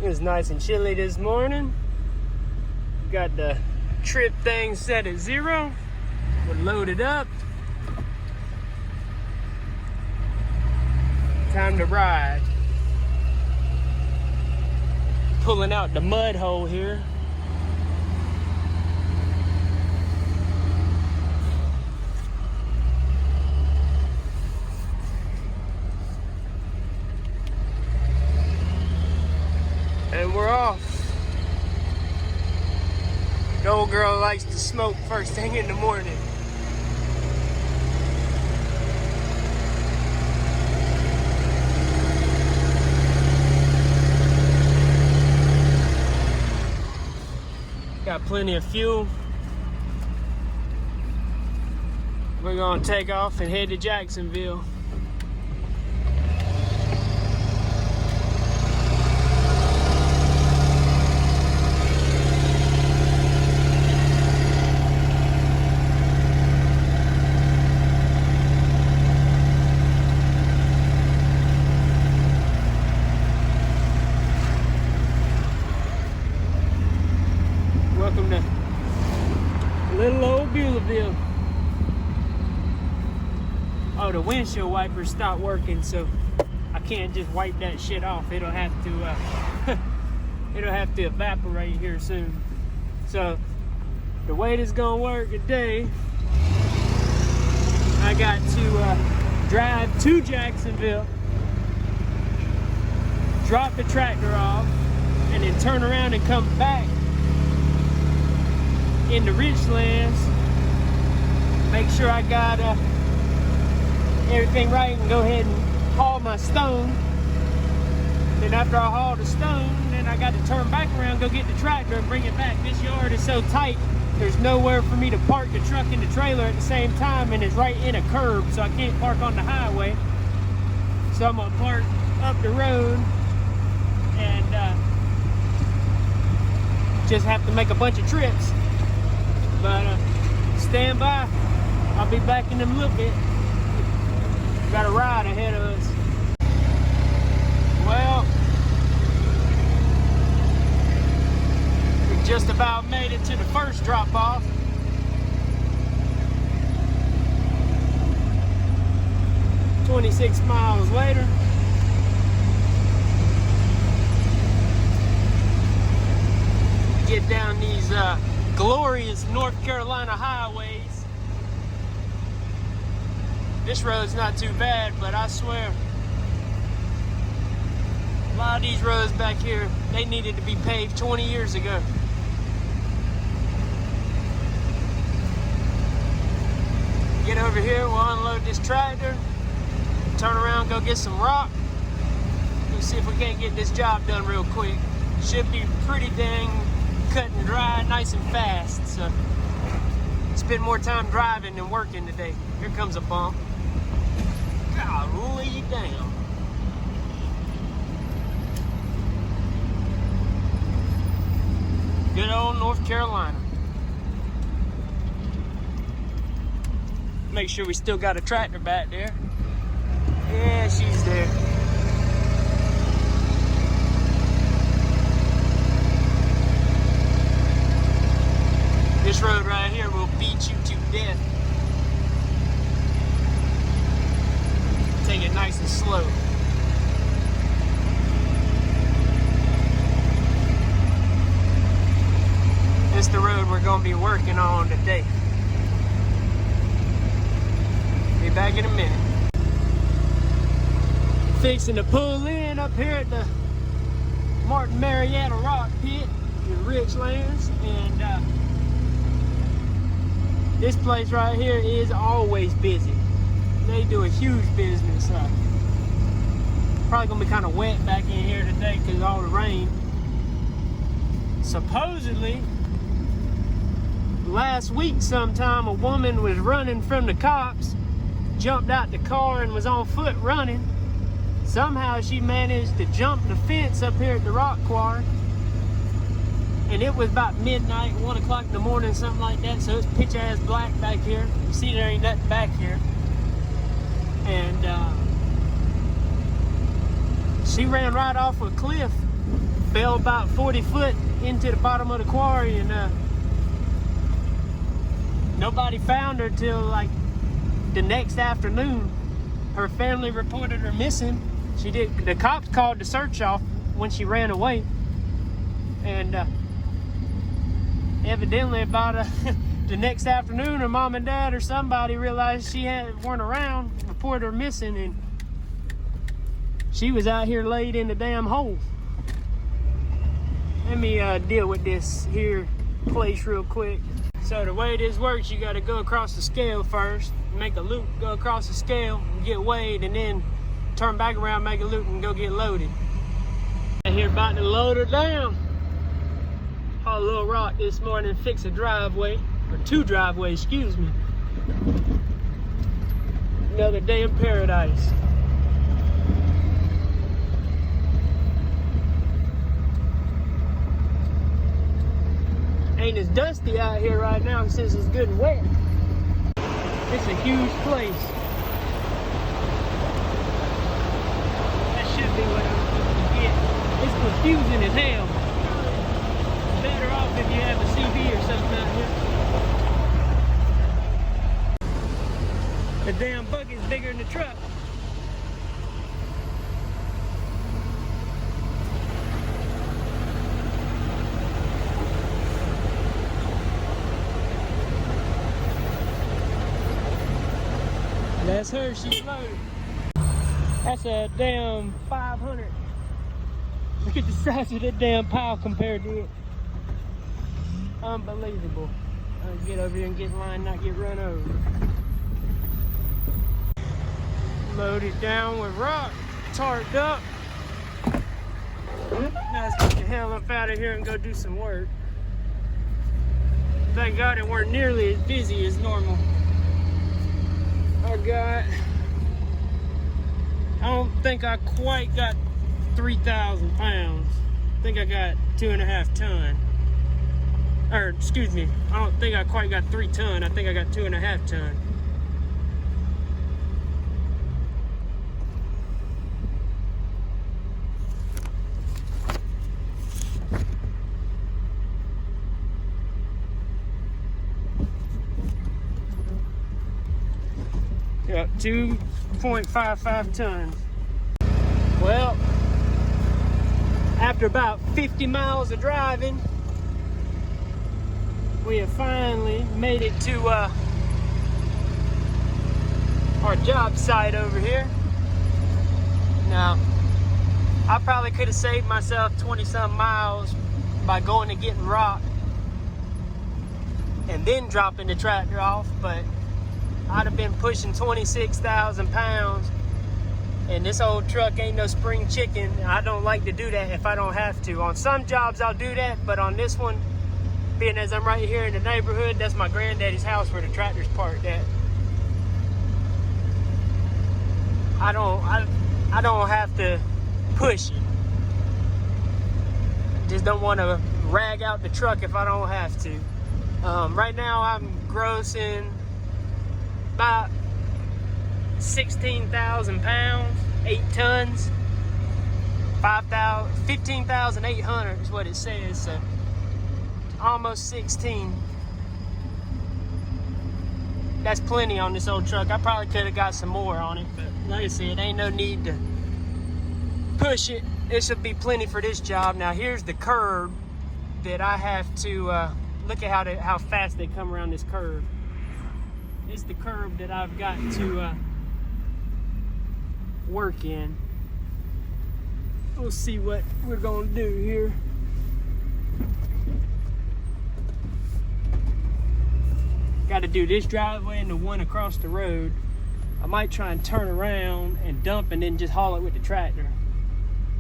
It was nice and chilly this morning. Got the trip thing set at 0. We're loaded up. Time to ride. Pulling out the mud hole here. And we're off. The old girl likes to smoke first thing in the morning. Got plenty of fuel. We're gonna take off and head to Jacksonville. Welcome to little old Beulahville. Oh, the windshield wipers stopped working, so I can't just wipe that shit off. It'll have to it'll have to evaporate here soon. So the way this is gonna work today, I got to drive to Jacksonville, drop the tractor off, and then turn around and come back into Richlands, make sure I got everything right, and go ahead and haul my stone. Then after I haul the stone, then I got to turn back around, go get the tractor and bring it back. This yard is so tight, there's nowhere for me to park the truck and the trailer at the same time, and it's right in a curb, so I can't park on the highway. So I'm gonna park up the road and just have to make a bunch of trips. But stand by. I'll be back in a little bit. Got a ride ahead of us. Well, we just about made it to the first drop off. "26 miles later. Get down these glorious North Carolina highways. This road's not too bad, but I swear, a lot of these roads back here, they needed to be paved 20 years ago. Get over here, we'll unload this tractor, turn around, go get some rock. Let's see if we can't get this job done real quick. Should be pretty dang cut and dry, nice and fast. So spend more time driving than working today. Here comes a bump. Golly damn. Good old North Carolina. Make sure we still got a tractor back there. Yeah, she's there. This road right here will beat you to death. Take it nice and slow. This is the road we're going to be working on today. Be back in a minute. Fixing to pull in up here at the Martin Marietta Rock Pit in Richlands, and this place right here is always busy. They do a huge business. Probably gonna be kind of wet back in here today because of all the rain. Supposedly, last week sometime, a woman was running from the cops, jumped out the car and was on foot running. Somehow she managed to jump the fence up here at the rock quarry. And it was about midnight, 1 o'clock in the morning, something like that. So it's pitch ass black back here. You see there ain't nothing back here. And she ran right off a cliff fell about 40 foot into the bottom of the quarry, and nobody found her till like the next afternoon. Her family reported her missing. The cops called the search off when she ran away, and evidently about the next afternoon, her mom and dad or somebody realized she weren't around, reported her missing, and she was out here laid in the damn hole. Let me deal with this here place real quick. So the way this works, you got to go across the scale first, make a loop, go across the scale, get weighed, and then turn back around, make a loop, and go get loaded. I'm here about to load her down. Haul a little rock this morning, fix a driveway, or 2 driveways, excuse me. Another day in paradise. Ain't as dusty out here right now since it's good and wet. It's a huge place. That should be what I'm supposed to get. It's confusing as hell. Better off if you have a CV or something out here. The damn bucket's bigger than the truck. That's her, she's loaded. That's a damn 500. Look at the size of that damn pile compared to it. Unbelievable. I'll get over here and get in line, not get run over. Load it down with rock, tarped up. Now let's get the hell up out of here and go do some work. Thank God it weren't nearly as busy as normal. I don't think I quite got 3,000 pounds. I think I got 2.5 ton. Or, excuse me, I don't think I quite got 3 ton. I think I got 2.5 ton. Yep, 2.55 tons. Well, after about 50 miles of driving, we have finally made it to our job site over here. Now, I probably could have saved myself 20-some miles by going and getting rock and then dropping the tractor off, but I'd have been pushing 26,000 pounds, and this old truck ain't no spring chicken. I don't like to do that if I don't have to. On some jobs I'll do that, but on this one, being as I'm right here in the neighborhood, that's my granddaddy's house where the tractor's parked at. I don't have to push it. Just don't want to rag out the truck if I don't have to. Right now I'm grossing about 16,000 pounds, 8 tons, 15,800 is what it says, so almost 16. That's plenty on this old truck. I probably could have got some more on it, but like I said, ain't no need to push it. It should be plenty for this job. Now here's the curb that I have to, look at how fast they come around this curve. It's the curb that I've got to work in. We'll see what we're gonna do here. Got to do this driveway and the one across the road. I might try and turn around and dump and then just haul it with the tractor.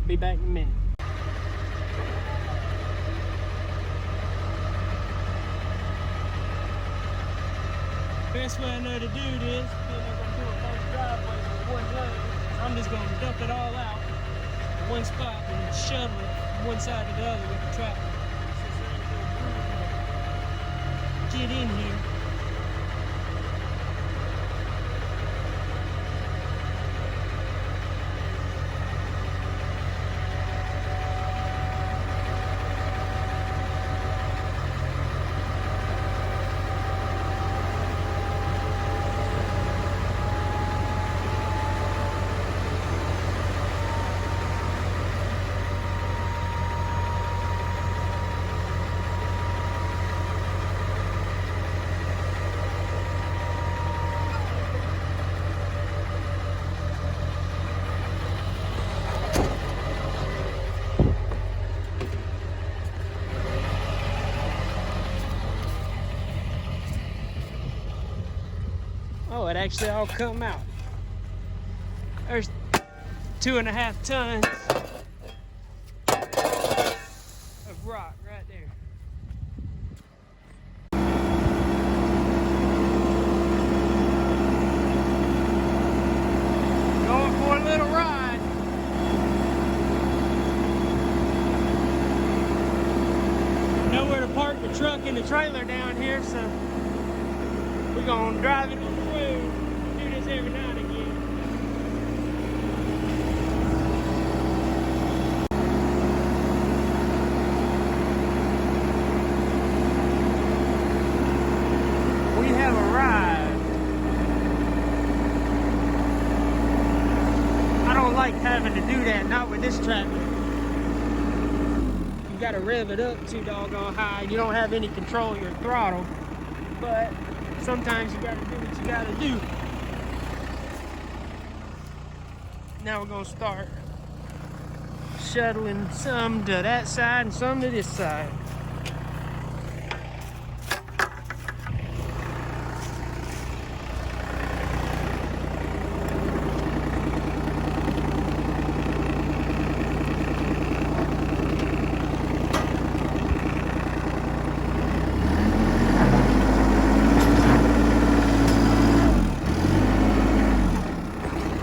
Be back in a minute. Best way I know to do this, being able to do a bunch of driveways with one load, I'm just going to dump it all out in one spot and shuttle it from one side to the other with the tractor. Get in here. actually all come out. There's 2.5 tons of rock right there. Going for a little ride. Nowhere to park the truck and the trailer down here, so we're gonna drive it on the road. Do this every now and again. We have arrived. I don't like having to do that, not with this tractor. You gotta rev it up too doggone high. You don't have any control of your throttle, but sometimes you gotta do what you gotta do. Now we're gonna start shuttling some to that side and some to this side.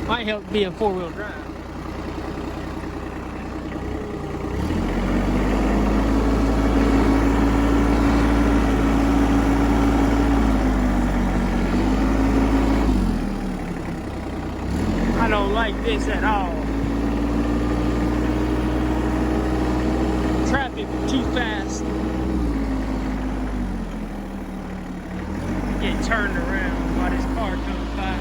Might help being four-wheel drive. I don't like this at all. Traffic too fast. Get turned around while this car comes by.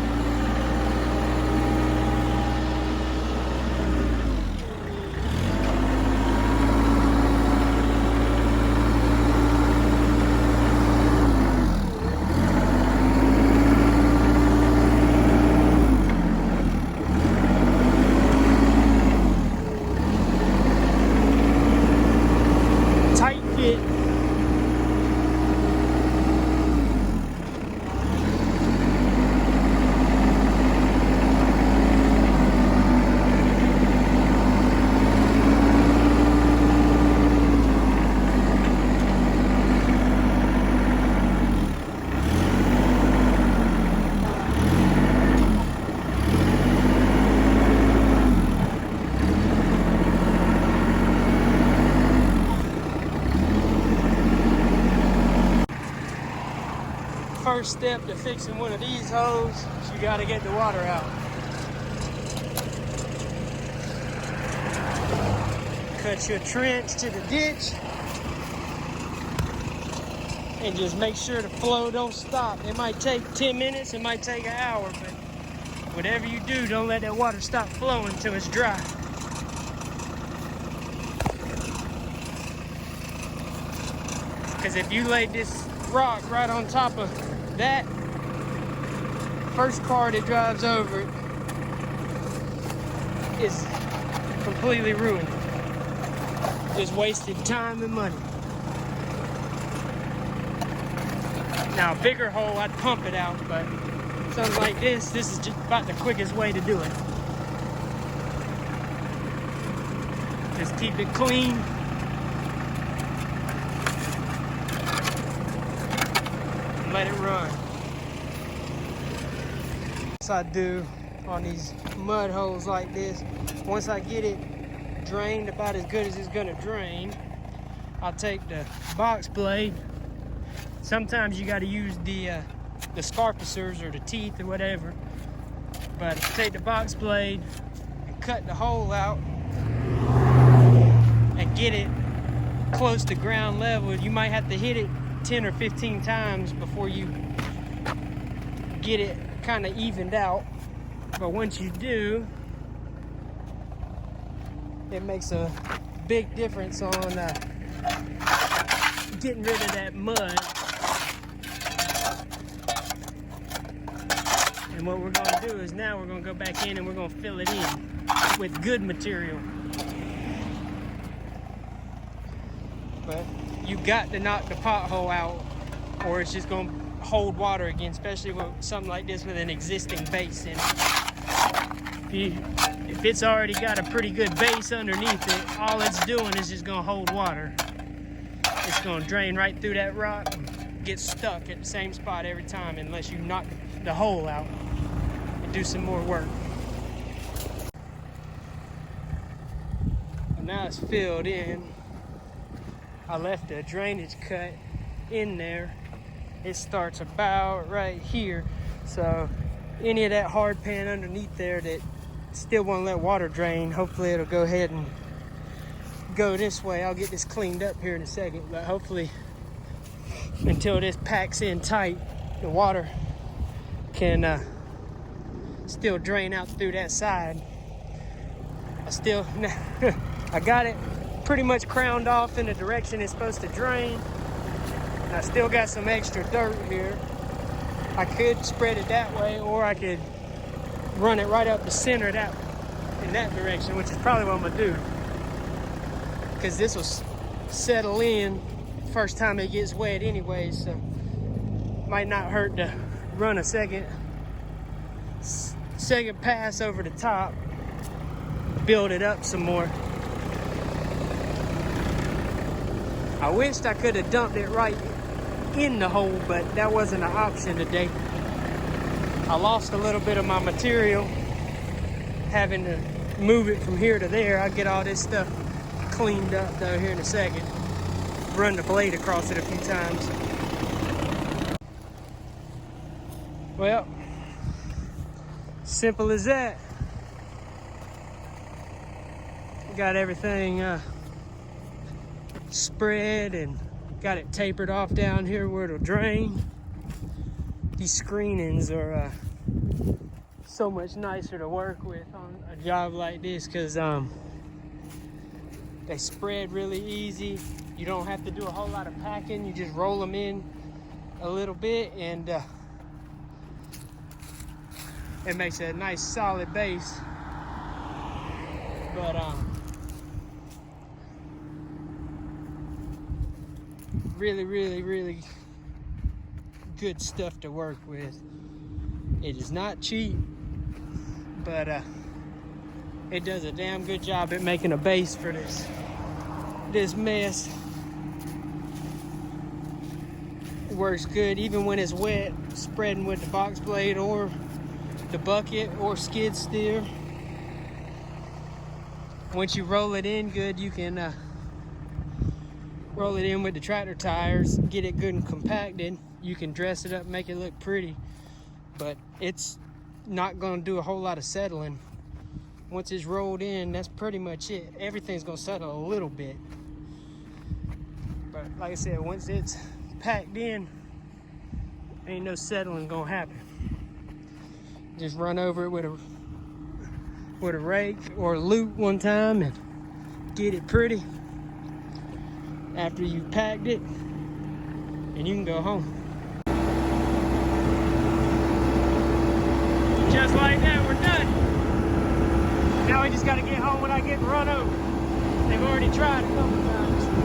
First step to fixing one of these hoses is you got to get the water out. Cut your trench to the ditch and just make sure the flow don't stop. It might take 10 minutes, it might take an hour, but whatever you do, don't let that water stop flowing until it's dry. Because if you laid this rock right on top of that, first car that drives over it is completely ruined. Just wasted time and money. Now a bigger hole, I'd pump it out, but something like this is just about the quickest way to do it. Just keep it clean. Let it run. As I do on these mud holes like this, once I get it drained about as good as it's gonna drain, I'll take the box blade. Sometimes you gotta use the scarpicers or the teeth or whatever, but take the box blade and cut the hole out and get it close to ground level. You might have to hit it 10 or 15 times before you get it kind of evened out, but once you do, it makes a big difference on getting rid of that mud. And what we're going to do is now we're going to go back in and we're going to fill it in with good material. But you got to knock the pothole out or it's just going to hold water again, especially with something like this with an existing base in it. If it's already got a pretty good base underneath it, all it's doing is just gonna hold water. It's gonna drain right through that rock and get stuck at the same spot every time unless you knock the hole out and do some more work. And now it's filled in. I left a drainage cut in there. It starts about right here. So any of that hard pan underneath there that still won't let water drain, hopefully it'll go ahead and go this way. I'll get this cleaned up here in a second, but hopefully until this packs in tight, the water can still drain out through that side. I got it pretty much crowned off in the direction it's supposed to drain. I still got some extra dirt here. I could spread it that way, or I could run it right up the center in that direction, which is probably what I'm gonna do, because this will settle in first time it gets wet anyway, so might not hurt to run a second pass over the top, build it up some more. I wished I could have dumped it right in the hole, but that wasn't an option today. I lost a little bit of my material having to move it from here to there. I'll get all this stuff cleaned up though here in a second. Run the blade across it a few times. Well, simple as that. Got everything spread and got it tapered off down here where it'll drain. These screenings are so much nicer to work with on a job like this, because they spread really easy. You don't have to do a whole lot of packing. You just roll them in a little bit and it makes a nice solid base. But really good stuff to work with. It is not cheap, but it does a damn good job at making a base for this mess. It works good even when it's wet, spreading with the box blade or the bucket or skid steer. Once you roll it in good, you can roll it in with the tractor tires, get it good and compacted. You can dress it up, make it look pretty, but it's not gonna do a whole lot of settling. Once it's rolled in, that's pretty much it. Everything's gonna settle a little bit. But like I said, once it's packed in, ain't no settling gonna happen. Just run over it with a rake or a loop one time and get it pretty after you've packed it, and you can go home. Just like that, we're done. Now we just gotta get home without getting run over. They've already tried a couple times.